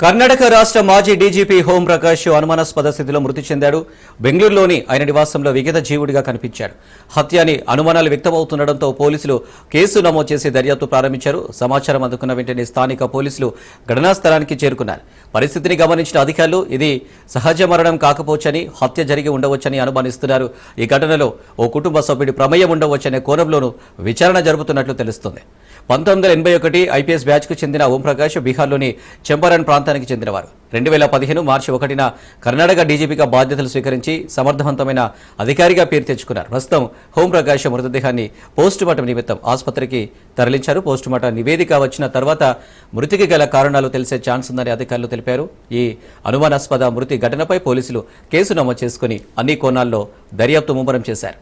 కర్ణాటక రాష్ట్ర మాజీ DGP home Prakash అనుమానాస్పద స్థితిలో మృతి చెందాడు. బెంగళూరులోని ఆయన నివాసంలో విగత జీవుడిగా కనిపించాడు. హత్య అని అనుమానాలు వ్యక్తమవుతుండటంతో పోలీసులు కేసు నమోదు చేసి దర్యాప్తు ప్రారంభించారు. సమాచారం అందుకున్న వెంటనే స్థానిక పోలీసులు ఘటనా స్థలానికి చేరుకున్నారు. పరిస్థితిని గమనించిన అధికారులు ఇది సహజ మరణం కాకపోవచ్చని, హత్య జరిగి ఉండవచ్చని అనుమానిస్తున్నారు. ఈ ఘటనలో ఓ కుటుంబ సభ్యుడి ప్రమేయం ఉండవచ్చనే కోణంలోనూ విచారణ జరుపుతున్నట్లు తెలుస్తోంది. 1981 ఐపీఎస్ బ్యాచ్కు చెందిన ఓంప్రకాష్ బీహార్లోని చంపారణ్ ప్రాంతానికి చెందినవారు. 2015 మార్చి 1న కర్ణాటక డీజీపీగా బాధ్యతలు స్వీకరించి సమర్థవంతమైన అధికారిగా పేరు తెచ్చుకున్నారు. ప్రస్తుతం హోంప్రకాష్ మృతదేహాన్ని పోస్టుమార్టం నిమిత్తం ఆసుపత్రికి తరలించారు. పోస్టుమార్టం నివేదిక వచ్చిన తర్వాత మృతికి గల కారణాలు తెలిసే ఛాన్స్ ఉందని అధికారులు తెలిపారు. ఈ అనుమానాస్పద మృతి ఘటనపై పోలీసులు కేసు నమోదు చేసుకుని అన్ని కోణాల్లో దర్యాప్తు ముమ్మరం చేశారు.